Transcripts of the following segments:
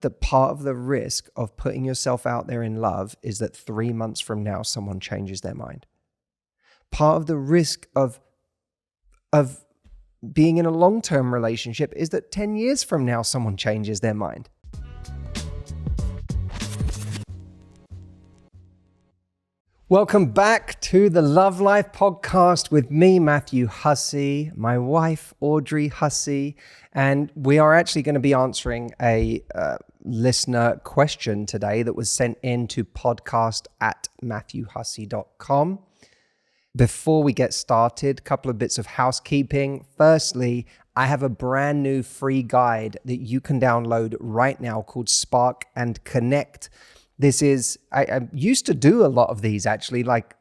that part of the risk of putting yourself out there in love is that 3 months from now, someone changes their mind. Part of the risk of being in a long-term relationship is that 10 years from now, someone changes their mind. Welcome back to the Love Life podcast with me, Matthew Hussey, my wife, Audrey Hussey, and we are actually going to be answering a listener question today that was sent in to podcast@matthewhussey.com. Before we get started, a couple of bits of housekeeping. Firstly, I have a brand new free guide that you can download right now called Spark and Connect. This is, I used to do a lot of these actually, like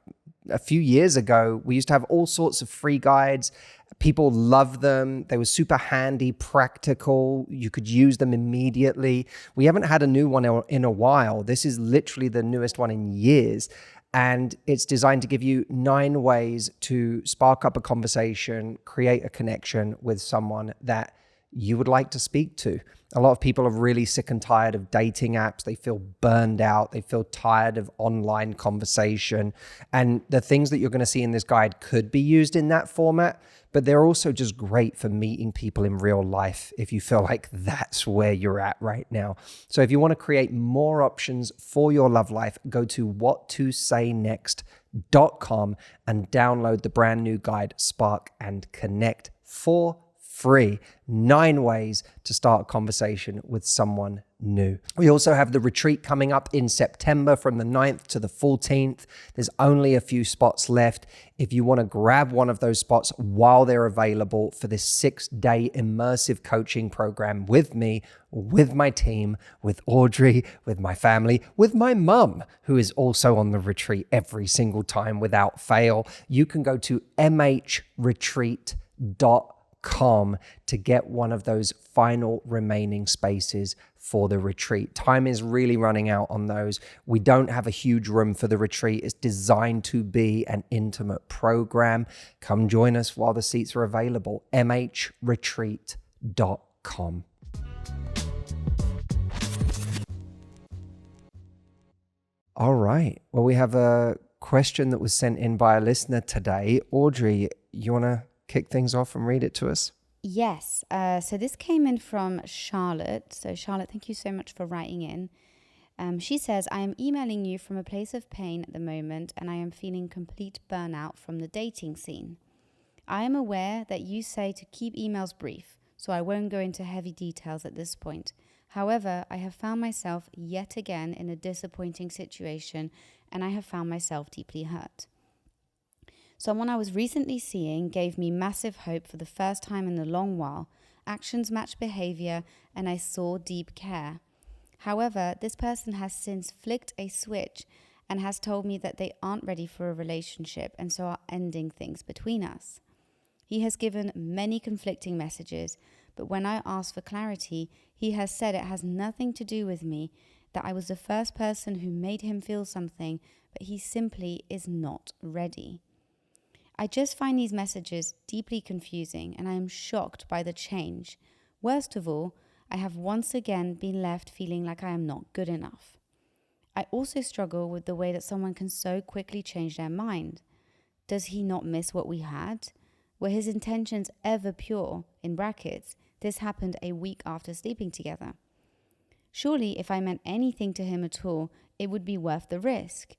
a few years ago. We used to have all sorts of free guides. People loved them. They were super handy, practical. You could use them immediately. We haven't had a new one in a while. This is literally the newest one in years. And it's designed to give you 9 ways to spark up a conversation, create a connection with someone that you would like to speak to. A lot of people are really sick and tired of dating apps. They feel burned out. They feel tired of online conversation. And the things that you're going to see in this guide could be used in that format, but they're also just great for meeting people in real life if you feel like that's where you're at right now. So if you want to create more options for your love life, go to whattosaynext.com and download the brand new guide, Spark and Connect, for free. 9 ways to start a conversation with someone new. We also have the retreat coming up in September from the 9th to the 14th. There's only a few spots left. If you want to grab one of those spots while they're available for this 6-day immersive coaching program with me, with my team, with Audrey, with my family, with my mum, who is also on the retreat every single time without fail, you can go to mhretreat.com to get one of those final remaining spaces for the retreat. Time is really running out on those. We don't have a huge room for the retreat. It's designed to be an intimate program. Come join us while the seats are available. mhretreat.com. All right. Well, we have a question that was sent in by a listener today. Audrey, you want to kick things off and read it to us? Yes. So this came in from Charlotte. So Charlotte, thank you so much for writing in. She says, I am emailing you from a place of pain at the moment, and I am feeling complete burnout from the dating scene. I am aware that you say to keep emails brief, so I won't go into heavy details at this point. However, I have found myself yet again in a disappointing situation, and I have found myself deeply hurt. Someone I was recently seeing gave me massive hope for the first time in a long while. Actions match behavior, and I saw deep care. However, this person has since flicked a switch and has told me that they aren't ready for a relationship and so are ending things between us. He has given many conflicting messages, but when I asked for clarity, he has said it has nothing to do with me, that I was the first person who made him feel something, but he simply is not ready. I just find these messages deeply confusing, and I am shocked by the change. Worst of all, I have once again been left feeling like I am not good enough. I also struggle with the way that someone can so quickly change their mind. Does he not miss what we had? Were his intentions ever pure? In brackets, this happened a week after sleeping together. Surely, if I meant anything to him at all, it would be worth the risk.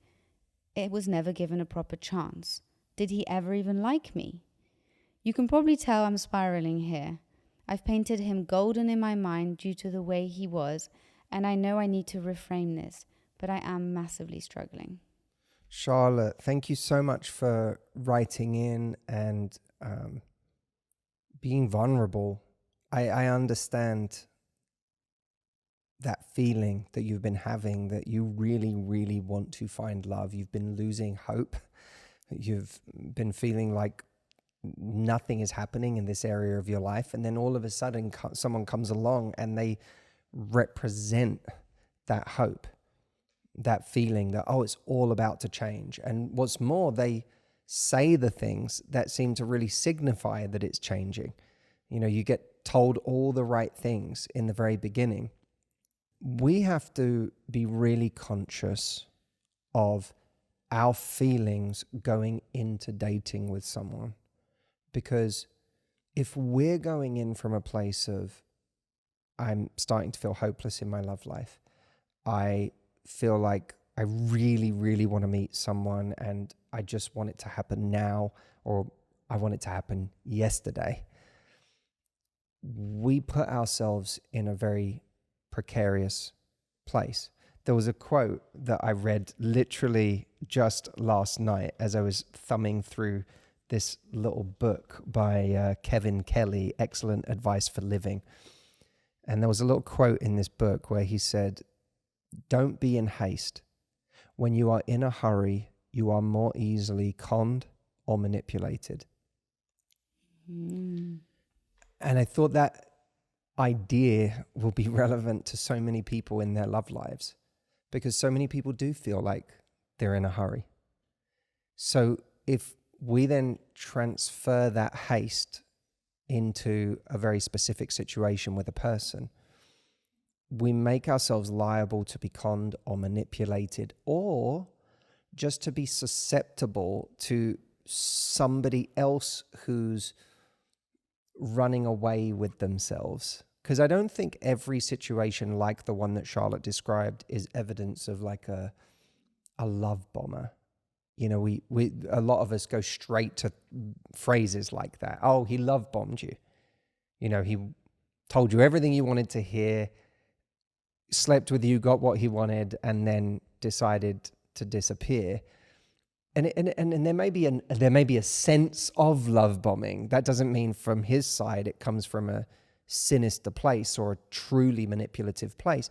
It was never given a proper chance. Did he ever even like me? You can probably tell I'm spiraling here. I've painted him golden in my mind due to the way he was, and I know I need to reframe this, but I am massively struggling. Charlotte, thank you so much for writing in and being vulnerable. I understand that feeling that you've been having, that you really, really want to find love. You've been losing hope. You've been feeling like nothing is happening in this area of your life. And then all of a sudden, someone comes along and they represent that hope, that feeling that, oh, it's all about to change. And what's more, they say the things that seem to really signify that it's changing. You know, you get told all the right things in the very beginning. we have to be really conscious of our feelings going into dating with someone. Because if we're going in from a place of, I'm starting to feel hopeless in my love life, I feel like I really, really want to meet someone and I just want it to happen now, or I want it to happen yesterday, we put ourselves in a very precarious place. There was a quote that I read literally just last night as I was thumbing through this little book by Kevin Kelly, Excellent Advice for Living. And there was a little quote in this book where he said, "Don't be in haste. When you are in a hurry, you are more easily conned or manipulated." And I thought that idea will be relevant to so many people in their love lives, because so many people do feel like they're in a hurry. So if we then transfer that haste into a very specific situation with a person, we make ourselves liable to be conned or manipulated, or just to be susceptible to somebody else who's running away with themselves. Because I don't think every situation like the one that Charlotte described is evidence of like a love bomber. You know, we a lot of us go straight to phrases like that. Oh, he love bombed you. You know, he told you everything you wanted to hear, slept with you, got what he wanted, and then decided to disappear. And there may be a sense of love bombing. That doesn't mean from his side it comes from a sinister place or a truly manipulative place.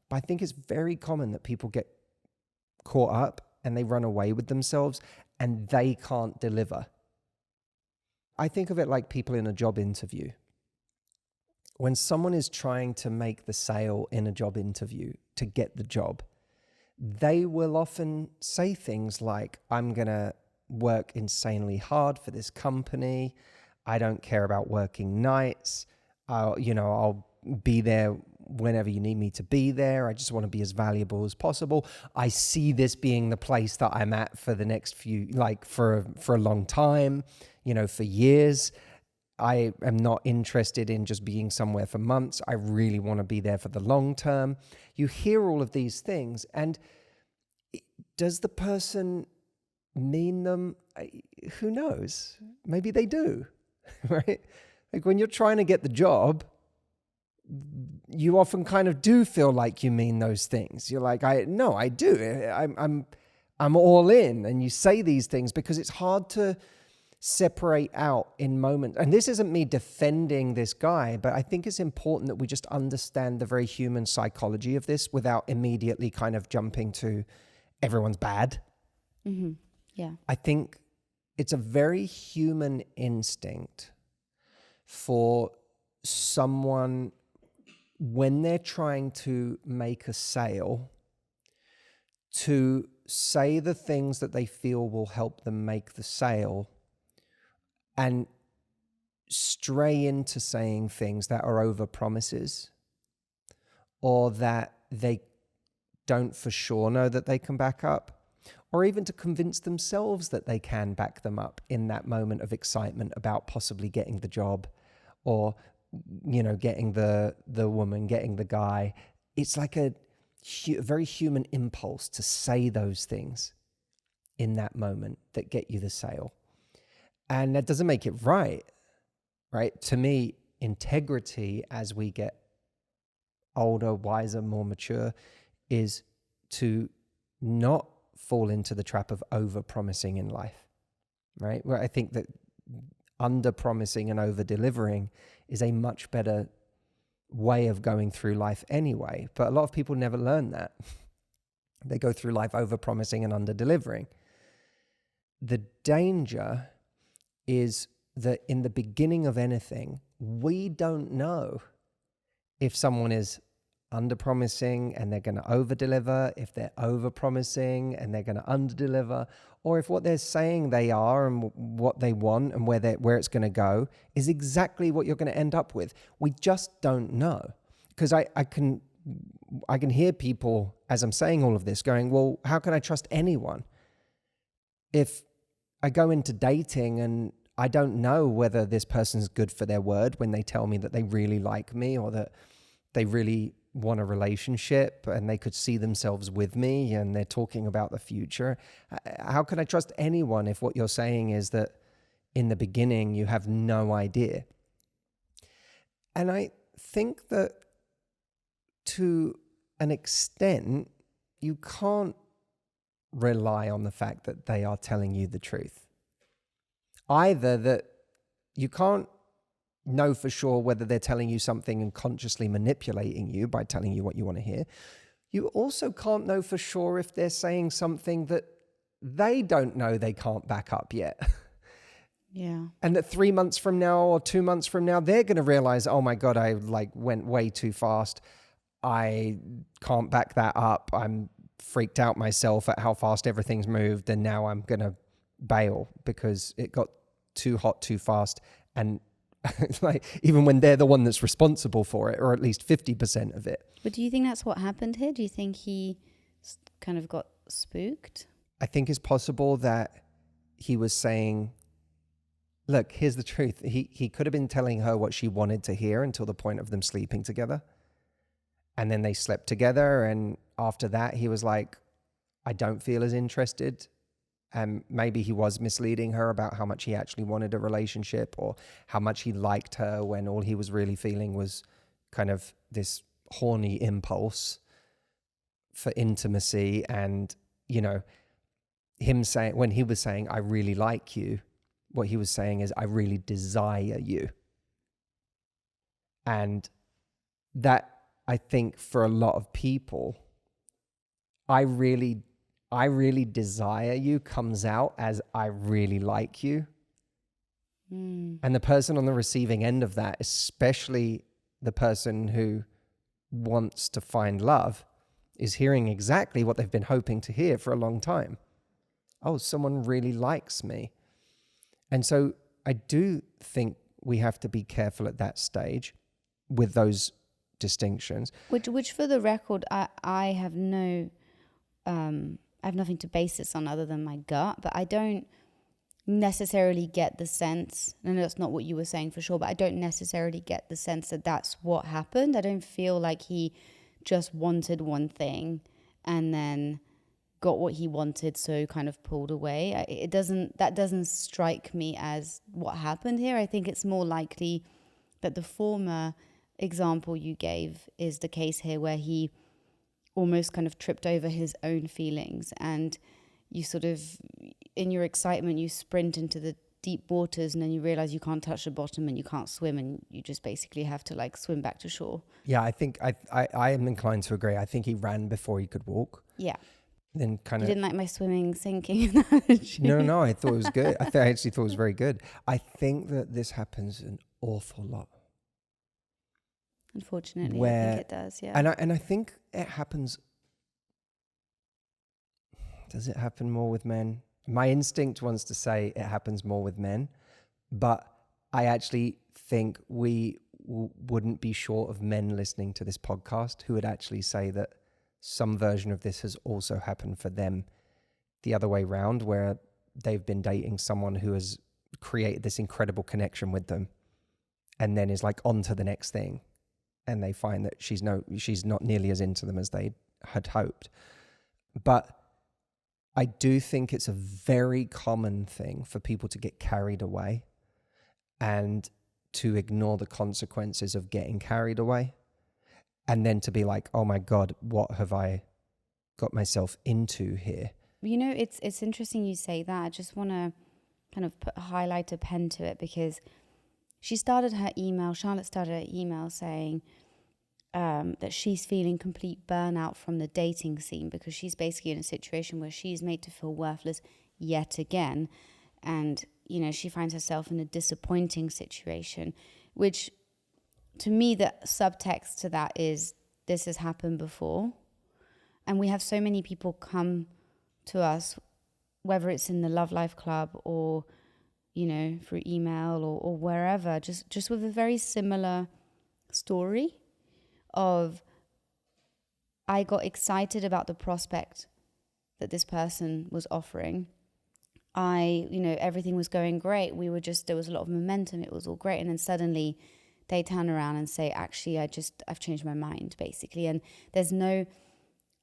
But I think it's very common that people get caught up and they run away with themselves and they can't deliver. I think of it like people in a job interview. When someone is trying to make the sale in a job interview to get the job, they will often say things like, "I'm going to work insanely hard for this company. I don't care about working nights. I'll be there whenever you need me to be there. I just want to be as valuable as possible. I see this being the place that I'm at for the next few, like for a long time, for years. I am not interested in just being somewhere for months. I really want to be there for the long term." You hear all of these things, and does the person mean them? Who knows? Maybe they do, right? Like when you're trying to get the job, you often kind of do feel like you mean those things. You're like, I do. I'm all in. And you say these things because it's hard to separate out in moments. And this isn't me defending this guy, but I think it's important that we just understand the very human psychology of this without immediately kind of jumping to everyone's bad. Mm-hmm. Yeah. I think it's a very human instinct for someone, when they're trying to make a sale, to say the things that they feel will help them make the sale and stray into saying things that are over promises, or that they don't for sure know that they can back up, or even to convince themselves that they can back them up in that moment of excitement about possibly getting the job, or getting the woman, getting the guy. It's like a very human impulse to say those things in that moment that get you the sale. And that doesn't make it right? To me, integrity as we get older, wiser, more mature, is to not fall into the trap of over-promising in life, right? Where I think that under-promising and over-delivering is a much better way of going through life anyway. But a lot of people never learn that. They go through life over-promising and under-delivering. The danger is that in the beginning of anything, we don't know if someone is under-promising and they're going to over-deliver, if they're over-promising and they're going to under-deliver, or if what they're saying they are and what they want and where it's going to go is exactly what you're going to end up with. We just don't know. Because I can I can hear people, as I'm saying all of this, going, well, how can I trust anyone? If I go into dating and I don't know whether this person's good for their word when they tell me that they really like me or that they really want a relationship and they could see themselves with me and they're talking about the future. How can I trust anyone if what you're saying is that in the beginning you have no idea? And I think that to an extent, you can't rely on the fact that they are telling you the truth. Either that you can't know for sure whether they're telling you something and consciously manipulating you by telling you what you want to hear. You also can't know for sure if they're saying something that they don't know they can't back up yet. Yeah. And that 3 months from now or 2 months from now, they're going to realize, oh my God, I went way too fast. I can't back that up. I'm freaked out myself at how fast everything's moved. And now I'm going to bail because it got too hot too fast. And even when they're the one that's responsible for it, or at least 50% of it. But do you think that's what happened here? Do you think he kind of got spooked? I think it's possible that he was saying, look, here's the truth. He could have been telling her what she wanted to hear until the point of them sleeping together. And then they slept together. And after that, he was like, I don't feel as interested. And maybe he was misleading her about how much he actually wanted a relationship or how much he liked her when all he was really feeling was kind of this horny impulse for intimacy. And, you know, him saying, when he was saying, I really like you, what he was saying is, I really desire you. And that, I think, for a lot of people, I really desire you comes out as I really like you. And the person on the receiving end of that, especially the person who wants to find love, is hearing exactly what they've been hoping to hear for a long time. Oh, someone really likes me. And so I do think we have to be careful at that stage with those distinctions. Which for the record, I have no... I have nothing to base this on other than my gut, but I don't necessarily get the sense, and that's not what you were saying for sure, but I don't necessarily get the sense that that's what happened. I don't feel like he just wanted one thing and then got what he wanted, so kind of pulled away. That doesn't strike me as what happened here. I think it's more likely that the former example you gave is the case here, where he almost kind of tripped over his own feelings, and you sort of, in your excitement, you sprint into the deep waters, and then you realize you can't touch the bottom and you can't swim, and you just basically have to like swim back to shore. Yeah, I think I am inclined to agree. I think he ran before he could walk. Yeah. Then kind of... You didn't like my swimming, sinking analogy. No, I thought it was good. I actually thought it was very good. I think that this happens an awful lot. Unfortunately, I think it does, yeah. And I think it happens... Does it happen more with men? My instinct wants to say it happens more with men, but I actually think we wouldn't be short of men listening to this podcast who would actually say that some version of this has also happened for them the other way round, where they've been dating someone who has created this incredible connection with them and then is like on to the next thing. And they find that she's not nearly as into them as they had hoped. But I do think it's a very common thing for people to get carried away and to ignore the consequences of getting carried away. And then to be like, oh my God, what have I got myself into here? You know, it's interesting you say that. I just want to kind of highlight a pen to it, because Charlotte started her email saying that she's feeling complete burnout from the dating scene, because she's basically in a situation where she's made to feel worthless yet again. And, you know, she finds herself in a disappointing situation, which to me, the subtext to that is this has happened before. And we have so many people come to us, whether it's in the Love Life Club or, you know, through email or wherever, just with a very similar story of I got excited about the prospect that this person was offering. Everything was going great. There was a lot of momentum. It was all great. And then suddenly they turn around and say, actually, I've changed my mind, basically. And there's no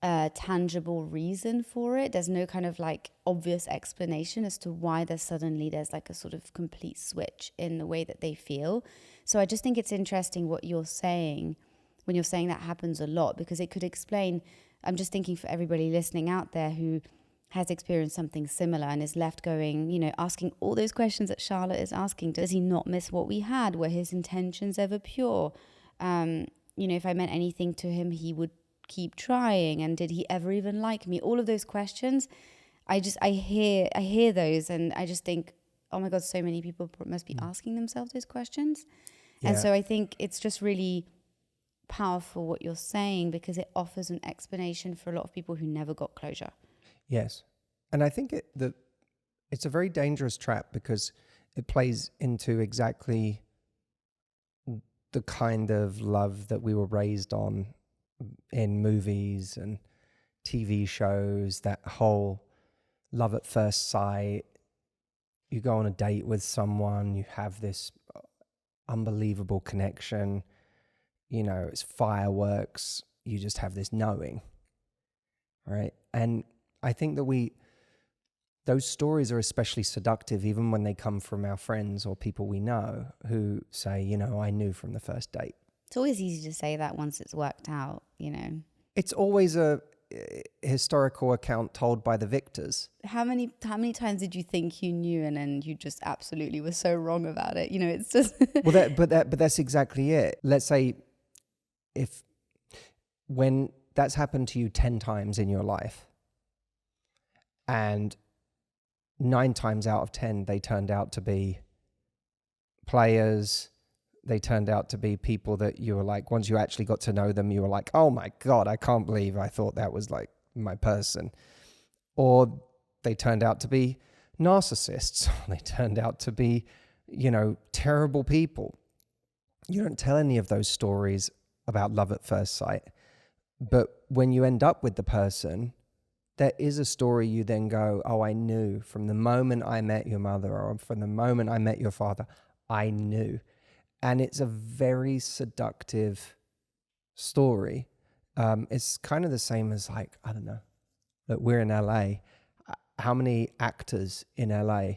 tangible reason for it. There's no kind of like obvious explanation as to why there's like a sort of complete switch in the way that they feel. So I just think it's interesting what you're saying when you're saying that happens a lot, because it could explain. I'm just thinking for everybody listening out there who has experienced something similar and is left going, asking all those questions that Charlotte is asking. Does he not miss what we had? Were his intentions ever pure? If I meant anything to him, he would keep trying. And did he ever even like me? All of those questions, I hear those, and I just think, oh my God, so many people must be asking themselves those questions. Yeah. And so I think it's just really powerful what you're saying, because it offers an explanation for a lot of people who never got closure. Yes. And I think it's a very dangerous trap, because it plays into exactly the kind of love that we were raised on in movies and TV shows, that whole love at first sight. You go on a date with someone, you have this unbelievable connection, it's fireworks, you just have this knowing, right? And I think that those stories are especially seductive even when they come from our friends or people we know who say, I knew from the first date. It's always easy to say that once it's worked out, It's always a historical account told by the victors. How many times did you think you knew and then you just absolutely were so wrong about it? It's just but that's exactly it. Let's say when that's happened to you 10 times in your life, and 9 times out of 10 they turned out to be players, they turned out to be people that you were like, once you actually got to know them, you were like, oh my God, I can't believe I thought that was like my person. Or they turned out to be narcissists, they turned out to be, terrible people. You don't tell any of those stories about love at first sight. But when you end up with the person, there is a story you then go, oh, I knew from the moment I met your mother, or from the moment I met your father, I knew. And it's a very seductive story. It's kind of the same as I don't know, that we're in LA. How many actors in LA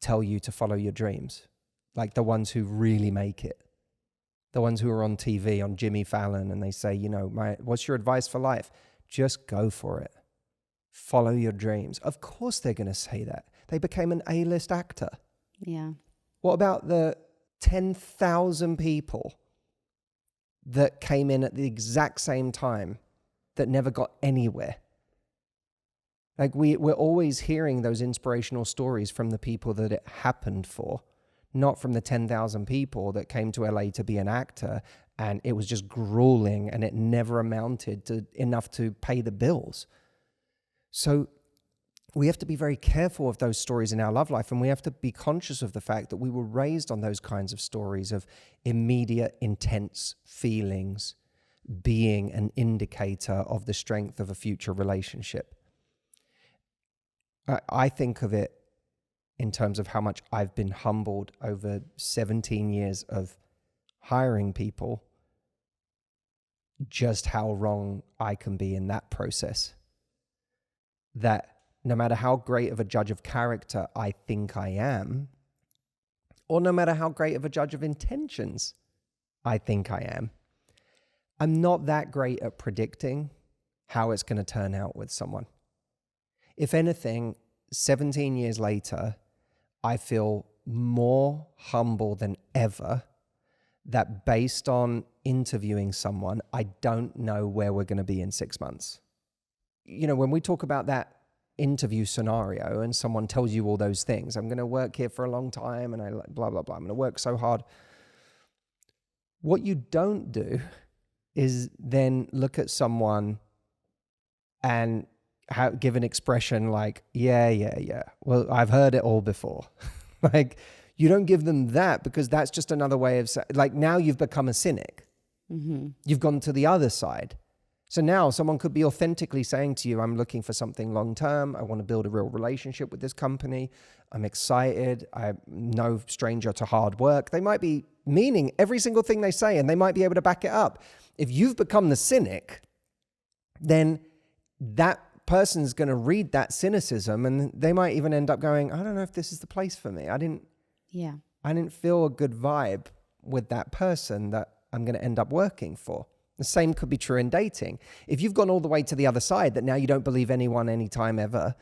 tell you to follow your dreams? Like the ones who really make it. The ones who are on TV, on Jimmy Fallon, and they say, what's your advice for life? Just go for it. Follow your dreams. Of course they're going to say that. They became an A-list actor. Yeah. What about the 10,000 people that came in at the exact same time that never got anywhere? Like we're always hearing those inspirational stories from the people that it happened for, not from the 10,000 people that came to LA to be an actor and it was just grueling and it never amounted to enough to pay the bills. So we have to be very careful of those stories in our love life, and we have to be conscious of the fact that we were raised on those kinds of stories of immediate, intense feelings being an indicator of the strength of a future relationship. I think of it in terms of how much I've been humbled over 17 years of hiring people, just how wrong I can be in that process. That no matter how great of a judge of character I think I am, or no matter how great of a judge of intentions I think I am, I'm not that great at predicting how it's going to turn out with someone. If anything, 17 years later, I feel more humble than ever that based on interviewing someone, I don't know where we're going to be in 6 months. When we talk about that interview scenario and someone tells you all those things, I'm going to work here for a long time and I blah, blah, blah, I'm going to work so hard. What you don't do is then look at someone and give an expression like, yeah. Well, I've heard it all before. Like, you don't give them that, because that's just another way of saying, like, now you've become a cynic. Mm-hmm. You've gone to the other side. So now someone could be authentically saying to you, I'm looking for something long-term. I want to build a real relationship with this company. I'm excited. I'm no stranger to hard work. They might be meaning every single thing they say, and they might be able to back it up. If you've become the cynic, then that person's going to read that cynicism, and they might even end up going, I don't know if this is the place for me. I didn't feel a good vibe with that person that I'm going to end up working for. The same could be true in dating. If you've gone all the way to the other side, that now you don't believe anyone anytime ever,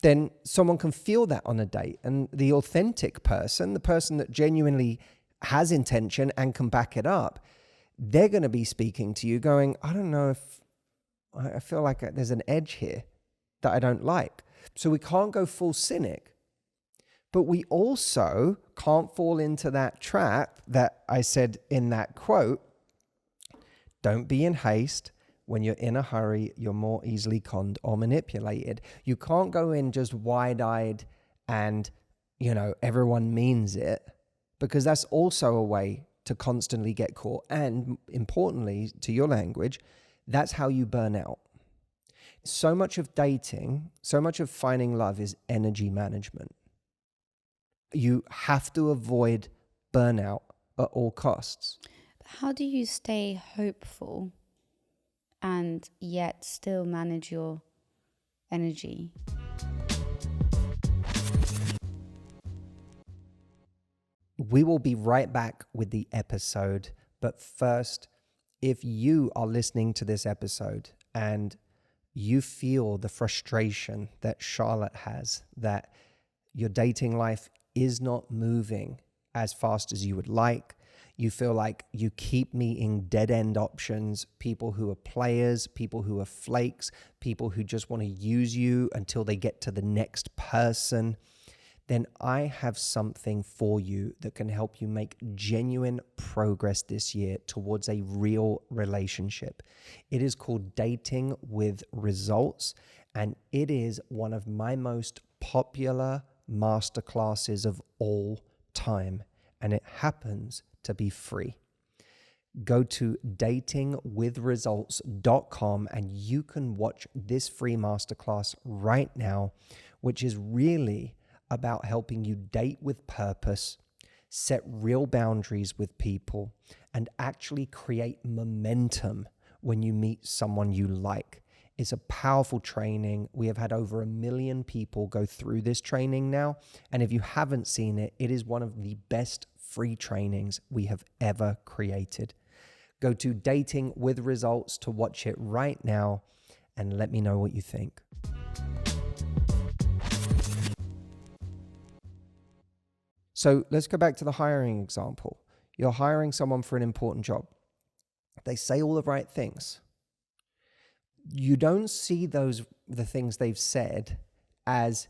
then someone can feel that on a date. And the authentic person, the person that genuinely has intention and can back it up, they're going to be speaking to you going, I don't know if I feel like there's an edge here that I don't like. So we can't go full cynic. But we also can't fall into that trap that I said in that quote. Don't be in haste. When you're in a hurry, you're more easily conned or manipulated. You can't go in just wide-eyed and, everyone means it, because that's also a way to constantly get caught. And importantly, to your language, that's how you burn out. So much of dating, so much of finding love is energy management. You have to avoid burnout at all costs. How do you stay hopeful and yet still manage your energy? We will be right back with the episode. But first, if you are listening to this episode and you feel the frustration that Charlotte has, that your dating life is not moving as fast as you would like, you feel like you keep meeting dead-end options, people who are players, people who are flakes, people who just want to use you until they get to the next person, then I have something for you that can help you make genuine progress this year towards a real relationship. It is called Dating with Results, and it is one of my most popular masterclasses of all time, and it happens to be free. Go to datingwithresults.com and you can watch this free masterclass right now, which is really about helping you date with purpose, set real boundaries with people, and actually create momentum when you meet someone you like. It's a powerful training. We have had over 1 million people go through this training now. And if you haven't seen it, it is one of the best free trainings we have ever created. Go to Dating with Results to watch it right now and let me know what you think. So let's go back to the hiring example. You're hiring someone for an important job. They say all the right things. You don't see the things they've said as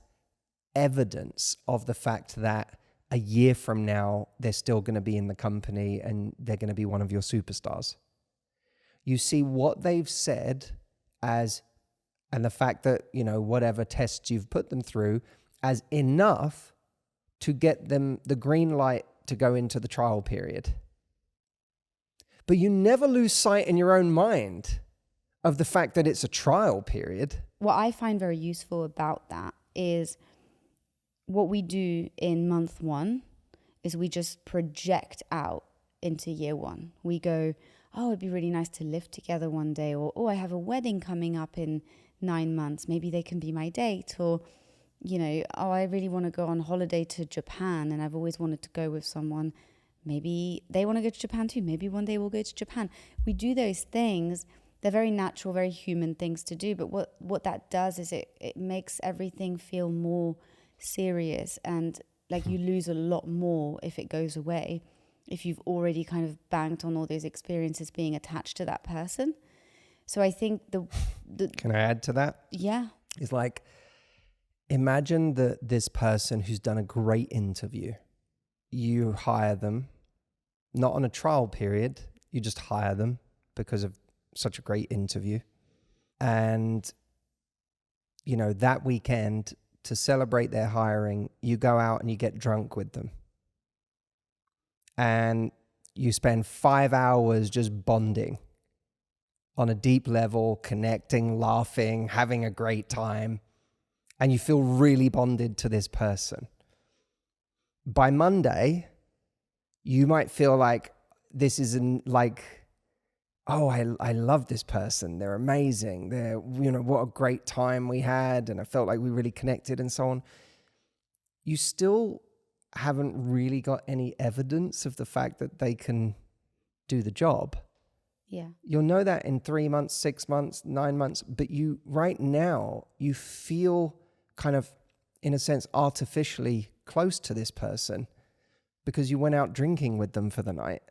evidence of the fact that a year from now, they're still going to be in the company and they're going to be one of your superstars. You see what they've said and the fact that, whatever tests you've put them through as enough to get them the green light to go into the trial period. But you never lose sight in your own mind of the fact that it's a trial period. What I find very useful about that is what we do in month 1 is we just project out into year 1. We go, oh, it'd be really nice to live together one day, or, oh, I have a wedding coming up in 9 months. Maybe they can be my date, or, oh, I really want to go on holiday to Japan and I've always wanted to go with someone. Maybe they want to go to Japan too. Maybe one day we'll go to Japan. We do those things. They're very natural, very human things to do. But what that does is it makes everything feel more serious, and like you lose a lot more if it goes away, if you've already kind of banked on all those experiences being attached to that person. So I think the Can I add to that? Yeah. It's like, imagine this person who's done a great interview. You hire them, not on a trial period. You just hire them because of such a great interview. And, that weekend, to celebrate their hiring, you go out and you get drunk with them. And you spend 5 hours just bonding on a deep level, connecting, laughing, having a great time, and you feel really bonded to this person. By Monday, you might feel like this isn't like, oh, I love this person. They're amazing. What a great time we had. And I felt like we really connected and so on. You still haven't really got any evidence of the fact that they can do the job. Yeah. You'll know that in 3 months, 6 months, 9 months, but right now, you feel kind of, in a sense, artificially close to this person because you went out drinking with them for the night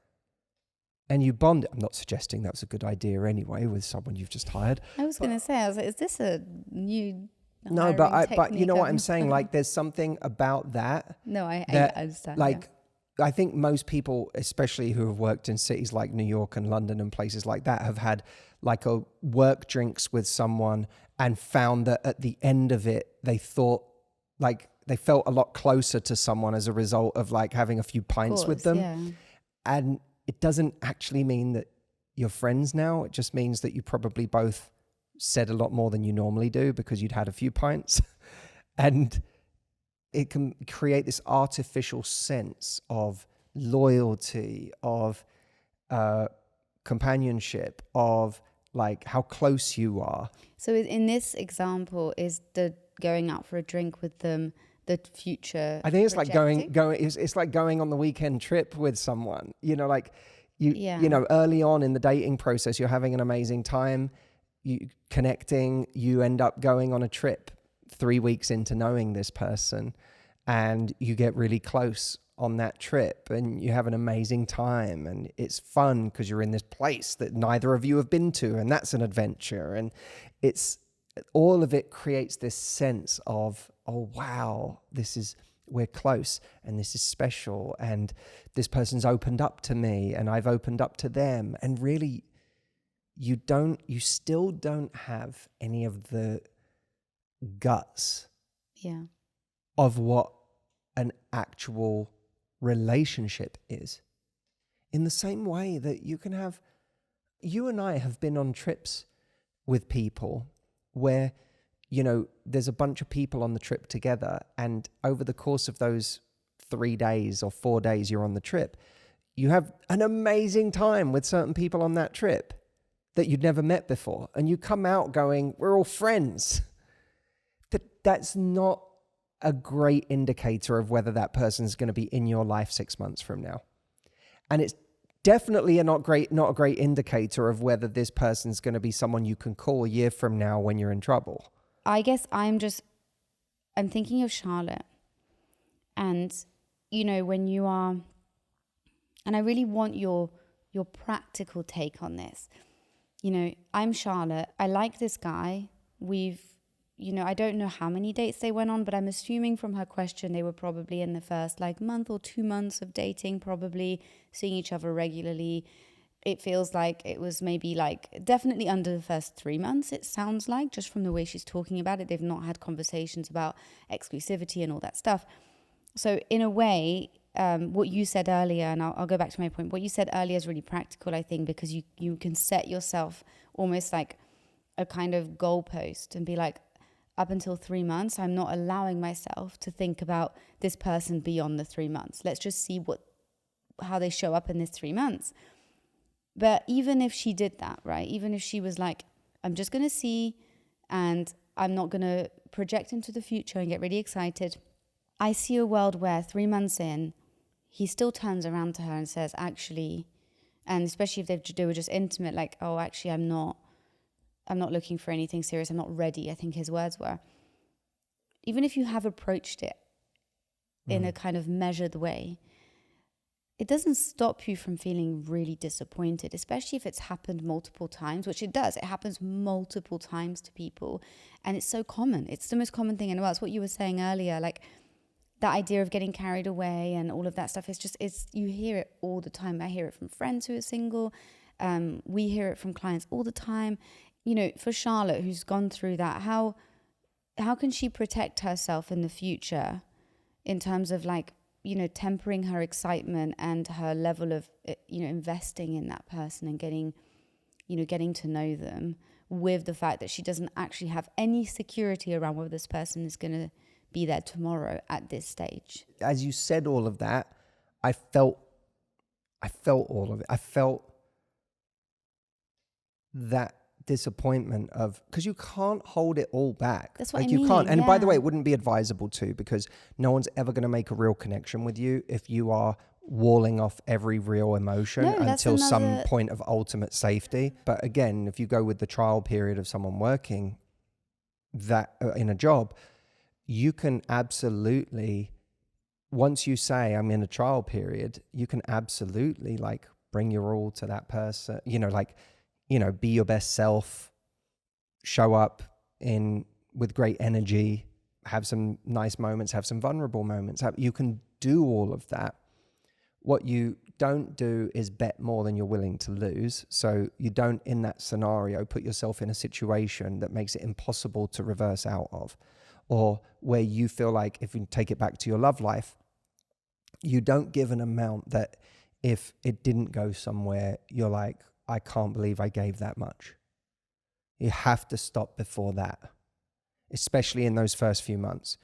and you bonded. I'm not suggesting that was a good idea anyway with someone you've just hired. I was going to say, I was like, is this a new No, but you know what I'm saying? saying? Like, there's something about that. No, I understand. Like, I think most people, especially who have worked in cities like New York and London and places like that, have had like a work drinks with someone and found that at the end of it, they felt a lot closer to someone as a result of like having a few pints with them. Yeah. And it doesn't actually mean that you're friends now. It just means that you probably both said a lot more than you normally do because you'd had a few pints. And it can create this artificial sense of loyalty, of companionship, of like how close you are. So in this example, is the going out for a drink with them the future? I think it's projecting? like it's like going on the weekend trip with someone. You know, early on in the dating process, you're having an amazing time, you connecting, you end up going on a trip 3 weeks into knowing this person, and you get really close on that trip and you have an amazing time and it's fun because you're in this place that neither of you have been to, and that's an adventure. And it's all of it creates this sense of, oh wow, we're close and this is special and this person's opened up to me and I've opened up to them. And really you still don't have any of the guts of what an actual relationship is. In the same way that you and I have been on trips with people where, you know, there's a bunch of people on the trip together, and over the course of those 3 days or 4 days you're on the trip, you have an amazing time with certain people on that trip that you'd never met before, and you come out going, we're all friends. That's not a great indicator of whether that person's going to be in your life 6 months from now. And it's definitely not a great indicator of whether this person's going to be someone you can call a year from now when you're in trouble. I guess I'm thinking of Charlotte, and you know, when you are, and I really want your practical take on this. You know, I'm Charlotte. I like this guy. I don't know how many dates they went on, but I'm assuming from her question they were probably in the first month or 2 months of dating, probably seeing each other regularly. It feels like it was maybe definitely under the first 3 months, it sounds like, just from the way she's talking about it. They've not had conversations about exclusivity and all that stuff. So in a way, what you said earlier, and I'll go back to my point, what you said earlier is really practical, I think, because you can set yourself almost like a kind of goalpost and be like, up until 3 months, I'm not allowing myself to think about this person beyond the 3 months. Let's just see how they show up in this 3 months. But even if she did that, right? Even if she was like, I'm just going to see, and I'm not going to project into the future and get really excited. I see a world where 3 months in, he still turns around to her and says, actually, and especially if they were just intimate, like, oh, actually, I'm not looking for anything serious. I'm not ready, I think his words were. Even if you have approached it in a kind of measured way, it doesn't stop you from feeling really disappointed, especially if it's happened multiple times, which it does. It happens multiple times to people. And it's so common. It's the most common thing in the world. It's what you were saying earlier, like that idea of getting carried away and all of that stuff. You hear it all the time. I hear it from friends who are single. We hear it from clients all the time. You know, for Charlotte, who's gone through that, how can she protect herself in the future in terms of tempering her excitement and her level of, investing in that person and getting getting to know them, with the fact that she doesn't actually have any security around whether this person is going to be there tomorrow at this stage. As you said all of that, I felt all of it. I felt that disappointment of, because you can't hold it all back. That's what I you mean, can't. And by the yeah. way, it wouldn't be advisable to, because no one's ever going to make a real connection with you if you are walling off every real emotion until some point of ultimate safety. But again, if you go with the trial period of someone working that in a job, you can absolutely, once you say I'm in a trial period, you can absolutely like bring your all to that person, be your best self, show up with great energy, have some nice moments, have some vulnerable moments. You can do all of that. What you don't do is bet more than you're willing to lose. So you don't, in that scenario, put yourself in a situation that makes it impossible to reverse out of, or where you feel like, if you take it back to your love life, you don't give an amount that if it didn't go somewhere, you're like, I can't believe I gave that much. You have to stop before that, especially in those first few months.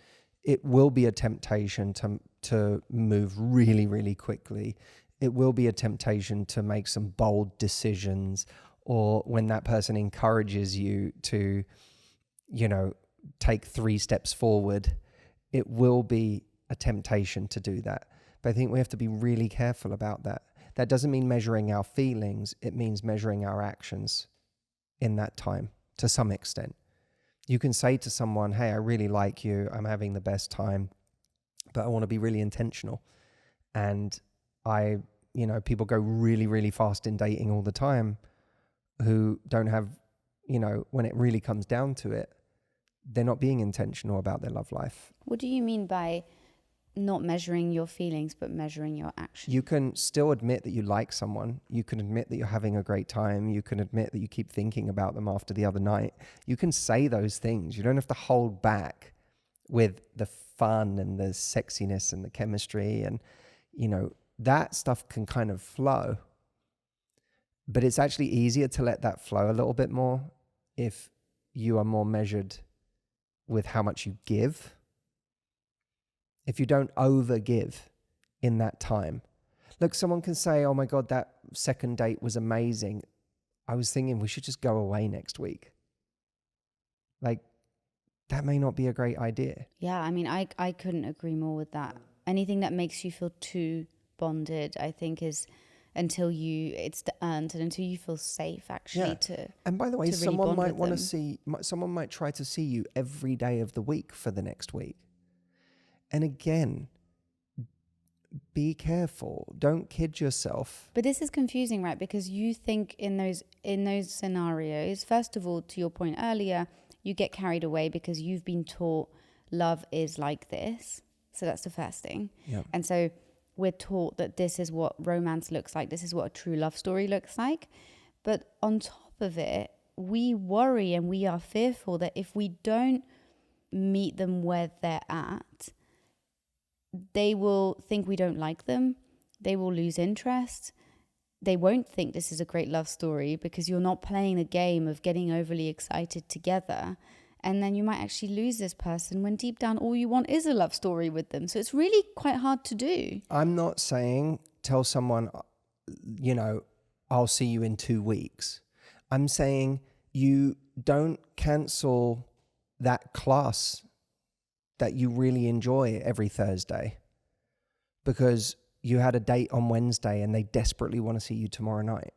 It will be a temptation to move really, really quickly. It will be a temptation to make some bold decisions, or when that person encourages you to, take 3 steps forward, it will be a temptation to do that. But I think we have to be really careful about that. That doesn't mean measuring our feelings. It means measuring our actions in that time to some extent. You can say to someone, hey, I really like you. I'm having the best time, but I want to be really intentional. And people go really, really fast in dating all the time who don't have, when it really comes down to it, they're not being intentional about their love life. What do you mean by not measuring your feelings, but measuring your actions? You can still admit that you like someone. You can admit that you're having a great time. You can admit that you keep thinking about them after the other night. You can say those things. You don't have to hold back with the fun and the sexiness and the chemistry. And, that stuff can kind of flow. But it's actually easier to let that flow a little bit more if you are more measured with how much you give. If you don't over give in that time. Look, someone can say, oh my God, that second date was amazing. I was thinking we should just go away next week. Like, that may not be a great idea. Yeah, I mean, I couldn't agree more with that. Anything that makes you feel too bonded, I think, is it's earned, and until you feel safe actually to. And by the way, someone might want to see, someone might try to see you every day of the week for the next week. And again, be careful. Don't kid yourself. But this is confusing, right? Because you think in those scenarios, first of all, to your point earlier, you get carried away because you've been taught love is like this. So that's the first thing. Yeah. And so we're taught that this is what romance looks like. This is what a true love story looks like. But on top of it, we worry and we are fearful that if we don't meet them where they're at, they will think we don't like them. They will lose interest. They won't think this is a great love story because you're not playing the game of getting overly excited together. And then you might actually lose this person when deep down all you want is a love story with them. So it's really quite hard to do. I'm not saying tell someone, I'll see you in 2 weeks. I'm saying you don't cancel that class that you really enjoy every Thursday because you had a date on Wednesday and they desperately want to see you tomorrow night.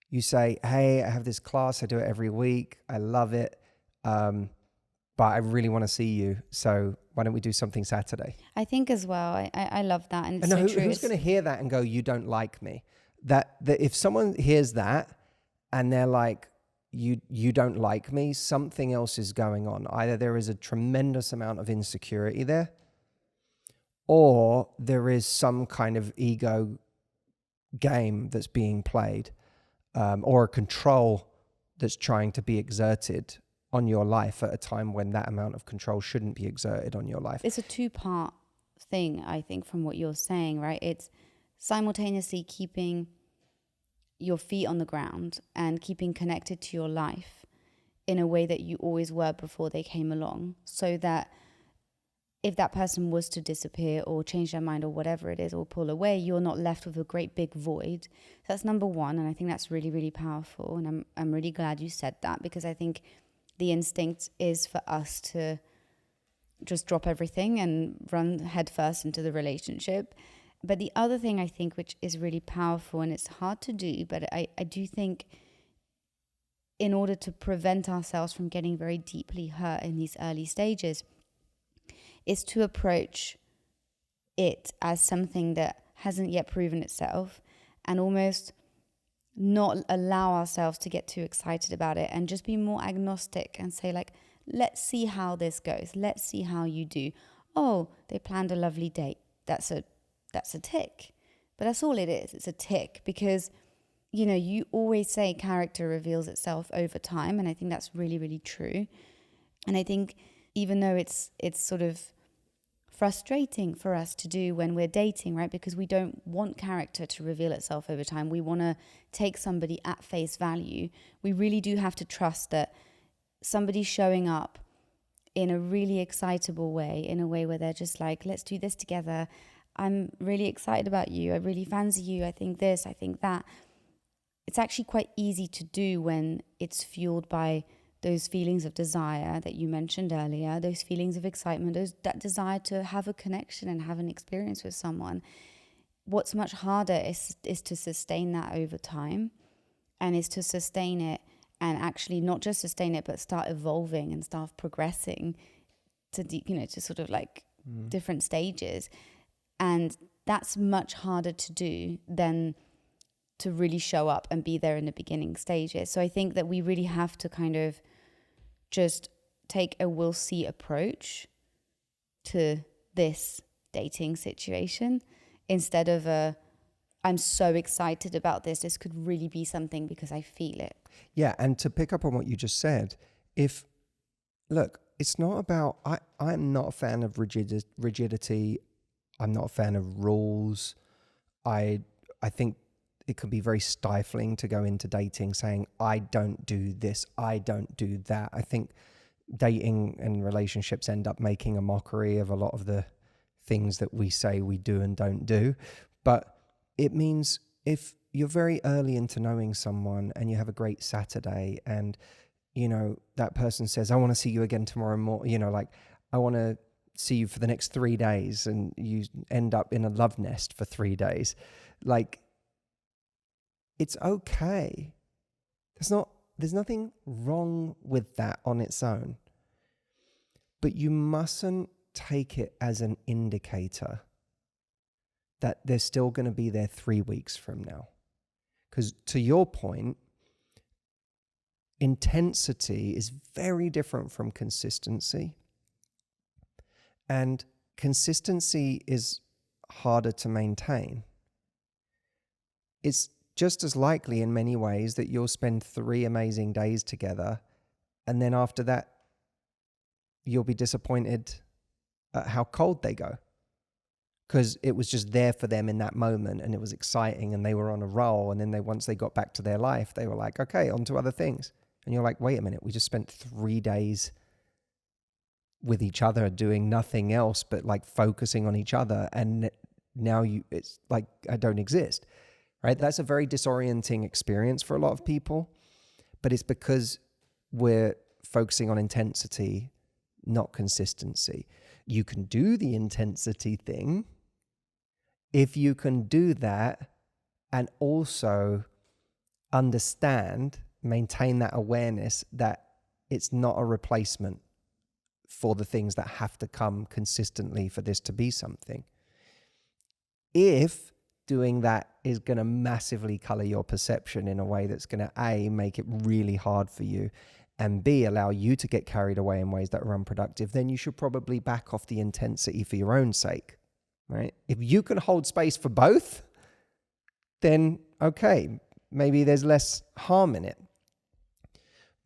You say, hey, I have this class. I do it every week. I love it. But I really want to see you. So why don't we do something Saturday? I think as well. I love that. And it's no, so true. Who's going to hear that and go, you don't like me? That if someone hears that and they're like, you don't like me, something else is going on. Either there is a tremendous amount of insecurity there, or there is some kind of ego game that's being played, or a control that's trying to be exerted on your life at a time when that amount of control shouldn't be exerted on your life. It's a 2-part thing, I think, from what you're saying, right? It's simultaneously keeping your feet on the ground and keeping connected to your life in a way that you always were before they came along, so that if that person was to disappear or change their mind or whatever it is, or pull away, you're not left with a great big void. That's number one. And I think that's really, really powerful. And I'm really glad you said that, because I think the instinct is for us to just drop everything and run headfirst into the relationship. But the other thing I think, which is really powerful, and it's hard to do, but I do think in order to prevent ourselves from getting very deeply hurt in these early stages, is to approach it as something that hasn't yet proven itself, and almost not allow ourselves to get too excited about it, and just be more agnostic and say, like, let's see how this goes. Let's see how you do. Oh, they planned a lovely date. That's a tick. But that's all it is. It's a tick, because, you know, you always say character reveals itself over time. And I think that's really, really true. And I think even though it's sort of frustrating for us to do when we're dating, right? Because we don't want character to reveal itself over time. We want to take somebody at face value. We really do have to trust that somebody showing up in a really excitable way, in a way where they're just like, let's do this together. I'm really excited about you. I really fancy you. I think this, I think that. It's actually quite easy to do when it's fueled by those feelings of desire that you mentioned earlier, those feelings of excitement, that desire to have a connection and have an experience with someone. What's much harder is to sustain that over time, and is to sustain it and actually not just sustain it, but start evolving and start progressing to sort of like different stages. And that's much harder to do than to really show up and be there in the beginning stages. So I think that we really have to kind of just take a we'll see approach to this dating situation, instead of I'm so excited about this. This could really be something because I feel it. Yeah, and to pick up on what you just said, look, it's not about, I'm not a fan of rigidity. I'm not a fan of rules. I think it can be very stifling to go into dating saying, I don't do this, I don't do that. I think dating and relationships end up making a mockery of a lot of the things that we say we do and don't do. But it means if you're very early into knowing someone and you have a great Saturday and, you know, that person says, I want to see you again tomorrow morning, you know, like, I want to see you for the next 3 days, and you end up in a love nest for 3 days. Like, it's okay. There's nothing wrong with that on its own. But you mustn't take it as an indicator that they're still going to be there 3 weeks from now. Because to your point, intensity is very different from consistency. And consistency is harder to maintain. It's just as likely in many ways that you'll spend 3 amazing days together, and then after that, you'll be disappointed at how cold they go. Because it was just there for them in that moment, and it was exciting, and they were on a roll, and then once they got back to their life, they were like, okay, on to other things. And you're like, wait a minute, we just spent 3 days with each other doing nothing else but like focusing on each other, and now it's like I don't exist. Right? That's a very disorienting experience for a lot of people, but it's because we're focusing on intensity, not consistency. You can do the intensity thing if you can do that and also maintain that awareness that it's not a replacement for the things that have to come consistently for this to be something. If doing that is going to massively color your perception in a way that's going to A, make it really hard for you, and B, allow you to get carried away in ways that are unproductive, then you should probably back off the intensity for your own sake, right? If you can hold space for both, then okay, maybe there's less harm in it.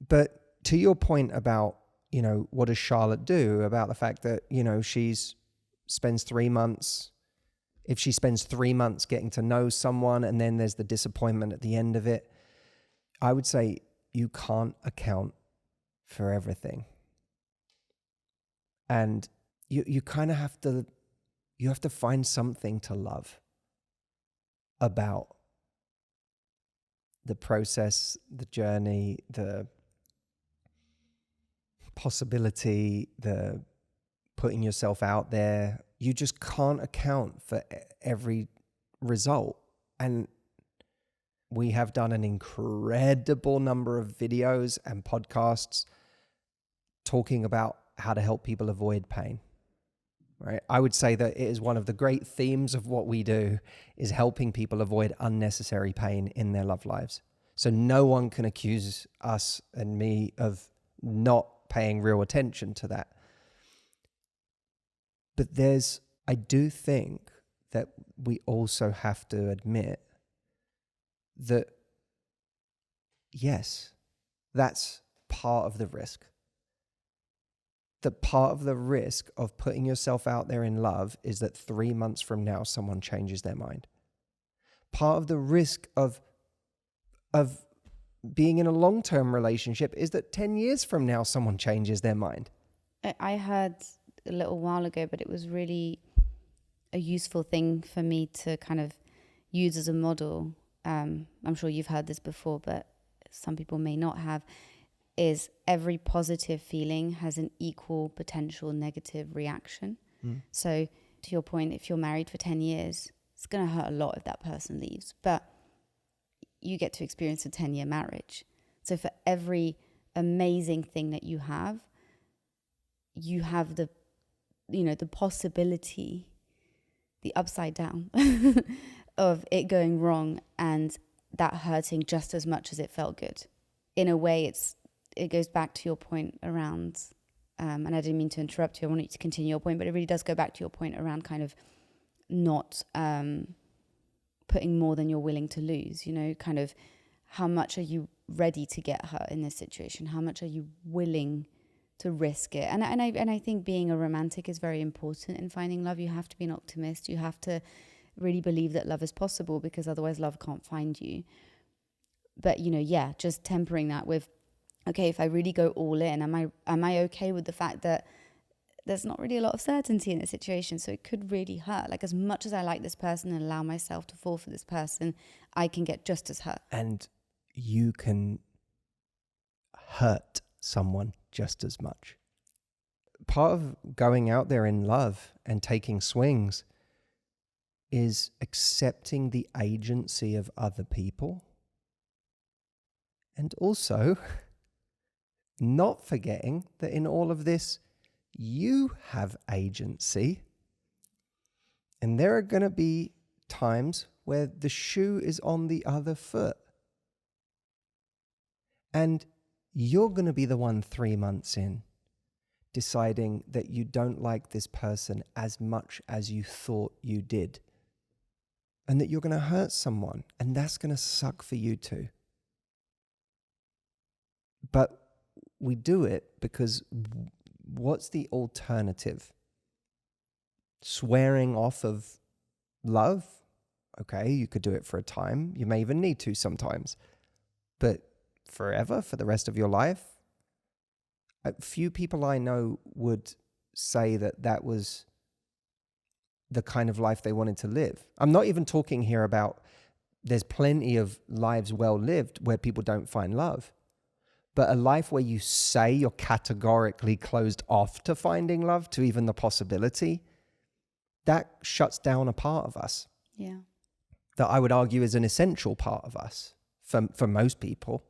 But to your point about, you know, what does Charlotte do about the fact that, you know, spends 3 months if she spends 3 months getting to know someone and then there's the disappointment at the end of it, I would say you can't account for everything. And you kind of have to find something to love about the process, the journey, the possibility, the putting yourself out there. You just can't account for every result. And we have done an incredible number of videos and podcasts talking about how to help people avoid pain, right? I would say that it is one of the great themes of what we do is helping people avoid unnecessary pain in their love lives. So no one can accuse us and me of not paying real attention to that. But I do think that we also have to admit that, yes, that's part of the risk. That part of the risk of putting yourself out there in love is that 3 months from now, someone changes their mind. Part of the risk of being in a long-term relationship is that 10 years from now, someone changes their mind. I heard a little while ago, but it was really a useful thing for me to kind of use as a model. I'm sure you've heard this before, but some people may not have, is every positive feeling has an equal potential negative reaction. So to your point, if you're married for 10 years, it's going to hurt a lot if that person leaves, but you get to experience a 10-year marriage. So for every amazing thing that you have the, the possibility, the upside down of it going wrong and that hurting just as much as it felt good. In a way, it goes back to your point around, and I didn't mean to interrupt you, I wanted you to continue your point, but it really does go back to your point around kind of not putting more than you're willing to lose, kind of how much are you ready to get hurt in this situation? How much are you willing to risk it? And I think being a romantic is very important in finding love. You have to be an optimist. You have to really believe that love is possible, because otherwise love can't find you. But, just tempering that with, okay, if I really go all in, am I okay with the fact that there's not really a lot of certainty in the situation, so it could really hurt. Like, as much as I like this person and allow myself to fall for this person, I can get just as hurt. And you can hurt someone just as much. Part of going out there in love and taking swings is accepting the agency of other people. And also not forgetting that in all of this, you have agency. And there are going to be times where the shoe is on the other foot. And you're going to be the one 3 months in deciding that you don't like this person as much as you thought you did. And that you're going to hurt someone. And that's going to suck for you too. But we do it because what's the alternative? Swearing off of love? Okay, you could do it for a time. You may even need to sometimes. But forever, for the rest of your life? A few people I know would say that that was the kind of life they wanted to live. I'm not even talking here about, there's plenty of lives well lived where people don't find love. But a life where you say you're categorically closed off to finding love, to even the possibility, that shuts down a part of us. Yeah. That I would argue is an essential part of us for most people.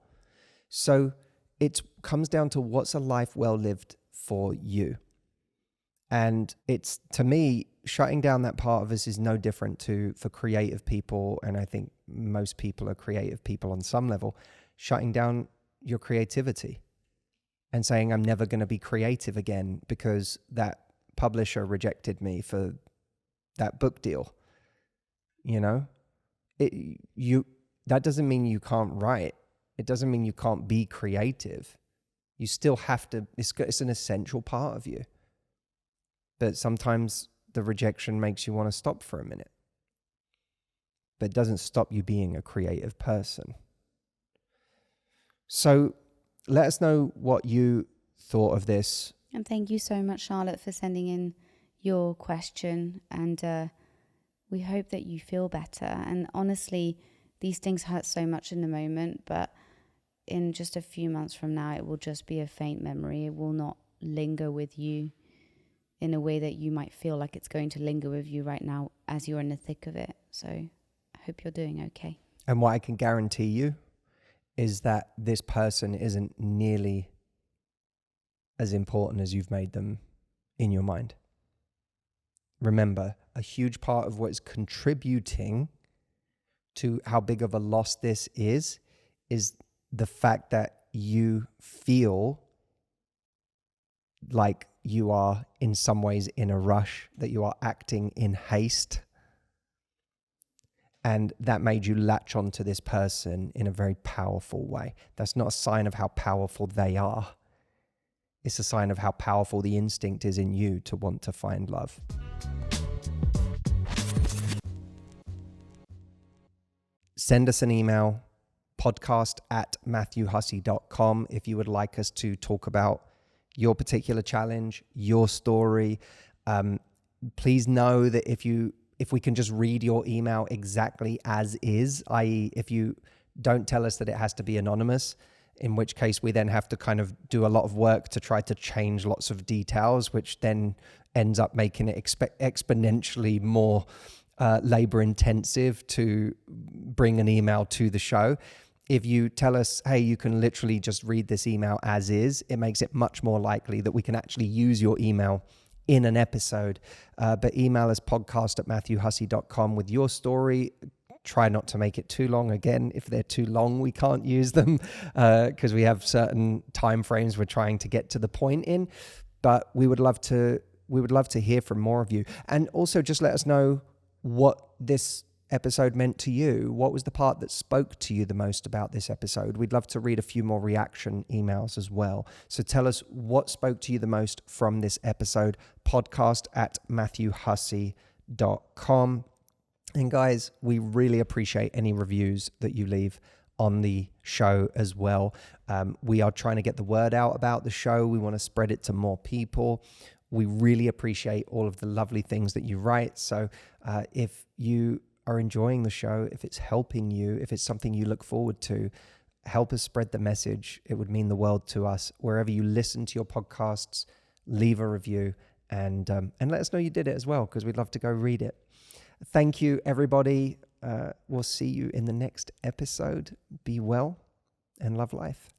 So it comes down to, what's a life well lived for you? And it's, to me, shutting down that part of us is no different for creative people. And I think most people are creative people on some level. Shutting down your creativity and saying, I'm never going to be creative again because that publisher rejected me for that book deal. That doesn't mean you can't write. It doesn't mean you can't be creative. You still have to, it's an essential part of you. But sometimes the rejection makes you want to stop for a minute. but it doesn't stop you being a creative person. So let us know what you thought of this. And thank you so much, Charlotte, for sending in your question. And we hope that you feel better. And honestly, these things hurt so much in the moment, but in just a few months from now, it will just be a faint memory. It will not linger with you in a way that you might feel like it's going to linger with you right now as you're in the thick of it. So I hope you're doing okay. And what I can guarantee you is that this person isn't nearly as important as you've made them in your mind. Remember, a huge part of what is contributing to how big of a loss this is the fact that you feel like you are in some ways in a rush, that you are acting in haste. And that made you latch onto this person in a very powerful way. That's not a sign of how powerful they are. It's a sign of how powerful the instinct is in you to want to find love. Send us an email, podcast@matthewhussey.com, if you would like us to talk about your particular challenge, your story. Please know that if we can just read your email exactly as is, i.e. if you don't tell us that it has to be anonymous, in which case we then have to kind of do a lot of work to try to change lots of details, which then ends up making it exponentially more labor intensive to bring an email to the show. If you tell us, hey, you can literally just read this email as is, it makes it much more likely that we can actually use your email in an episode. But email us podcast@matthewhussey.com with your story. Try not to make it too long. Again, if they're too long, we can't use them because we have certain time frames we're trying to get to the point in. But we would love to hear from more of you. And also just let us know what this episode meant to you. What was the part that spoke to you the most about this episode? We'd love to read a few more reaction emails as well. So tell us what spoke to you the most from this episode, podcast@matthewhussey.com. And guys, we really appreciate any reviews that you leave on the show as well. We are trying to get the word out about the show. We want to spread it to more people. We really appreciate all of the lovely things that you write. So if you are enjoying the show, if it's helping you, if it's something you look forward to, help us spread the message. It would mean the world to us. Wherever you listen to your podcasts, leave a review and let us know you did it as well, because we'd love to go read it. Thank you, everybody. We'll see you in the next episode. Be well and love life.